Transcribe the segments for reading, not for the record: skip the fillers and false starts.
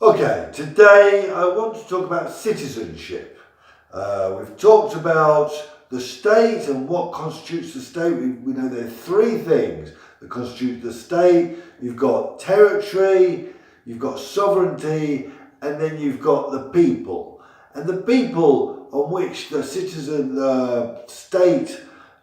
Okay, today I want to talk about citizenship. We've talked about the state and what constitutes the state. We know there are three things that constitute the state. You've got territory, you've got sovereignty, and then you've got the people. And the people on which the citizen state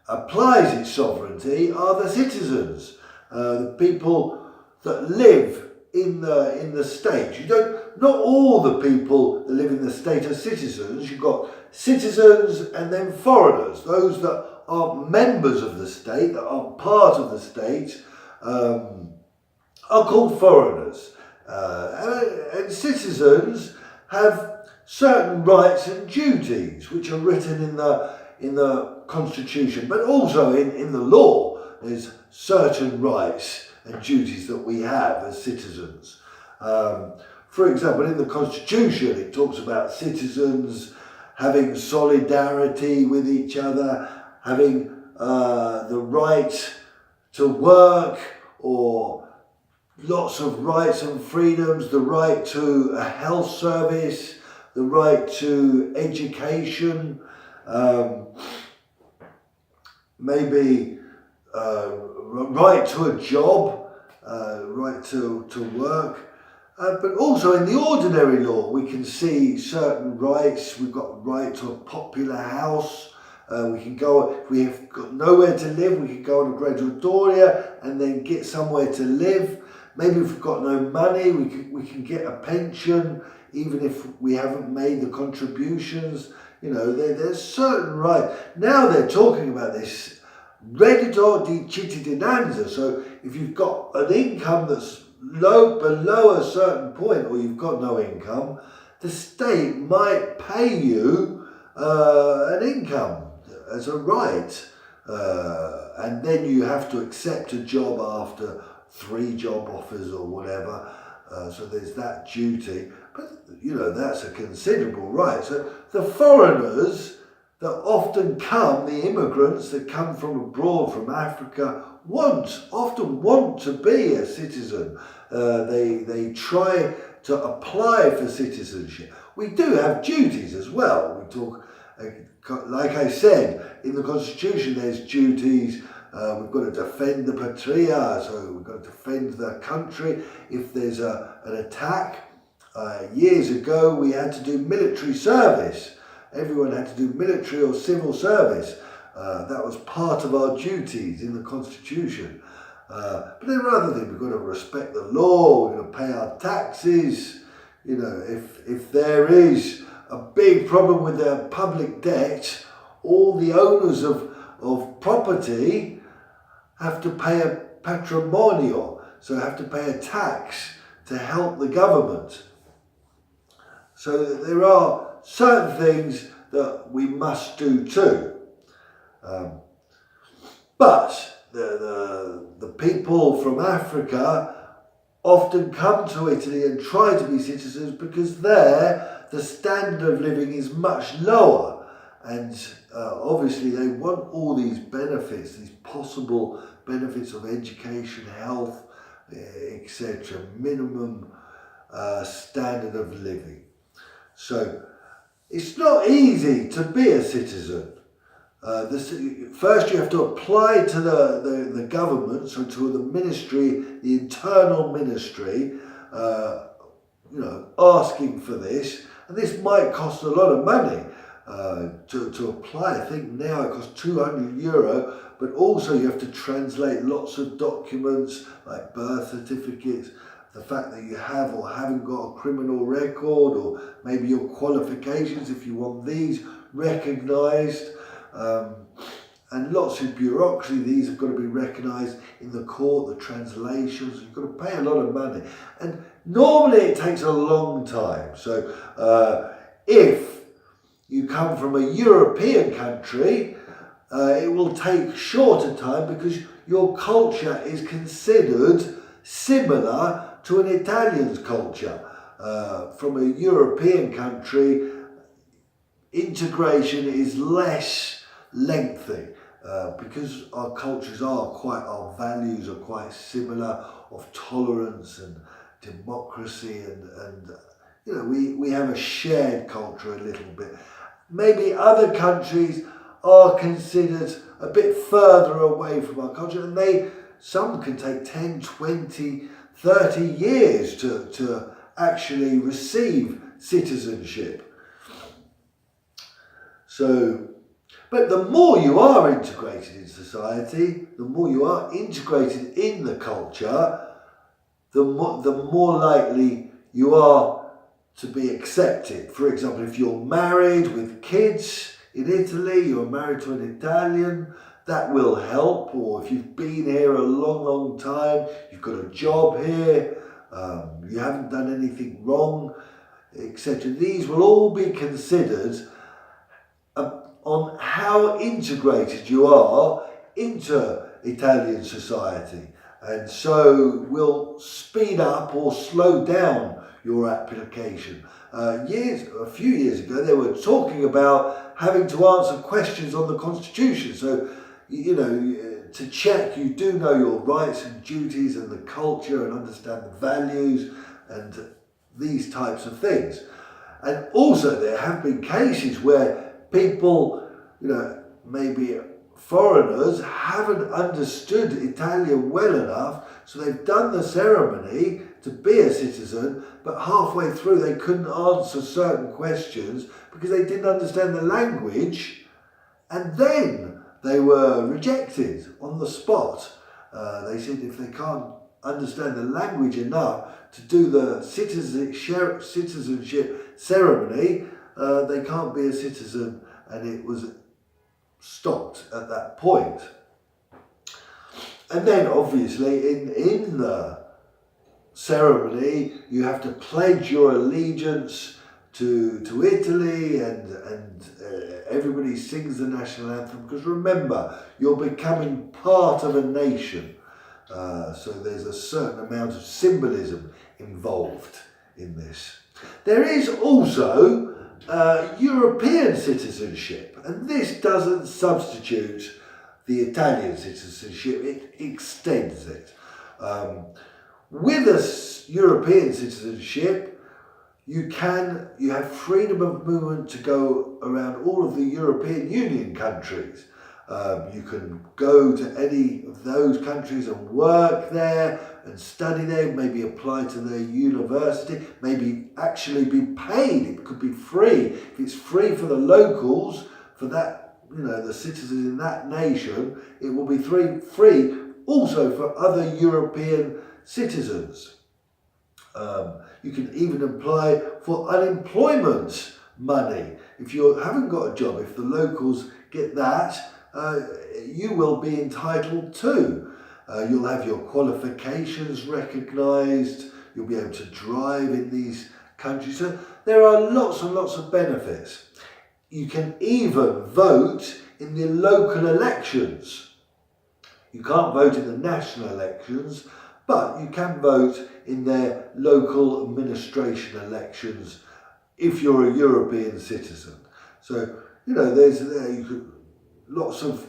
applies its sovereignty are the citizens, the people that live in the state. Not all the people that live in the state are citizens. You've got citizens and then foreigners, those that aren't members of the state, that aren't part of the state, are called foreigners. And citizens have certain rights and duties which are written in the Constitution, but also in the law. There's certain rights and duties that we have as citizens. For example, in the Constitution, it talks about citizens having solidarity with each other, having the right to work, or lots of rights and freedoms, the right to a health service, the right to education, maybe right to a job, right to work. But also in the ordinary law, we can see certain rights. We've got right to a popular house. We can go, if we have got nowhere to live, we can go on a graduatoria and then get somewhere to live. Maybe if we've got no money, we can get a pension, even if we haven't made the contributions. There's certain rights. Now they're talking about this Reddito di Cittadinanza. So if you've got an income that's below a certain point, or you've got no income, the state might pay you an income as a right, and then you have to accept a job after 3 job offers or whatever. So there's that duty, but that's a considerable right. So the foreigners that often come, the immigrants that come from abroad, from Africa, often want to be a citizen. They try to apply for citizenship. We do have duties as well. We talk, like I said, in the Constitution there's duties. We've got to defend the patria, so we've got to defend the country. If there's an attack, years ago we had to do military service. Everyone had to do military or civil service. That was part of our duties in the Constitution. But there are other things. We've got to respect the law. We've got to pay our taxes. If there is a big problem with the public debt, all the owners of property have to pay a patrimonio, so have to pay a tax to help the government. So there are certain things that we must do too. But the people from Africa often come to Italy and try to be citizens because there the standard of living is much lower, and obviously they want all these benefits, these possible benefits of education, health, etc., minimum standard of living. So it's not easy to be a citizen. First you have to apply to the government, so to the ministry, the internal ministry, asking for this. And this might cost a lot of money to apply. I think now it costs €200, but also you have to translate lots of documents like birth certificates, the fact that you have or haven't got a criminal record, or maybe your qualifications if you want these recognised, and lots of bureaucracy. These have got to be recognised in the court, the translations. You've got to pay a lot of money, and normally it takes a long time. So if you come from a European country, it will take shorter time because your culture is considered similar to an Italian's culture. From a European country, integration is less lengthy because our cultures our values are quite similar, of tolerance and democracy and we have a shared culture a little bit. Maybe other countries are considered a bit further away from our culture, and some can take 10, 20, 30 years to actually receive citizenship. So, but the more you are integrated in society, the more you are integrated in the culture, the more likely you are to be accepted. For example, if you're married with kids in Italy, you're married to an Italian, that will help. Or if you've been here a long, long time, you've got a job here, you haven't done anything wrong, etc. These will all be considered on how integrated you are into Italian society, and so will speed up or slow down your application. A few years ago, they were talking about having to answer questions on the Constitution. So, to check you do know your rights and duties and the culture and understand the values and these types of things. And also there have been cases where people, maybe foreigners, haven't understood Italian well enough, so they've done the ceremony to be a citizen, but halfway through they couldn't answer certain questions because they didn't understand the language, and then they were rejected on the spot. They said if they can't understand the language enough to do the citizenship ceremony, they can't be a citizen, and it was stopped at that point. And then obviously in the ceremony you have to pledge your allegiance to Italy, and everybody sings the national anthem, because remember, you're becoming part of a nation. So there's a certain amount of symbolism involved in this. There is also European citizenship, and this doesn't substitute the Italian citizenship, it extends it. With a European citizenship, you have freedom of movement to go around all of the European Union countries. You can go to any of those countries and work there and study there, maybe apply to their university, maybe actually be paid. It could be free. If it's free for the locals, for that, the citizens in that nation, it will be free also for other European citizens. You can even apply for unemployment money. If you haven't got a job, if the locals get that, you will be entitled to. You'll have your qualifications recognised, you'll be able to drive in these countries. So there are lots and lots of benefits. You can even vote in the local elections. You can't vote in the national elections, but you can vote in their local administration elections if you're a European citizen. So, there's lots of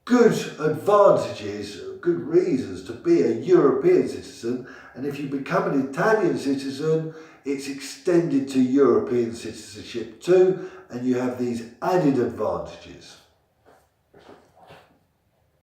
good advantages, good reasons to be a European citizen, and if you become an Italian citizen, it's extended to European citizenship too, and you have these added advantages.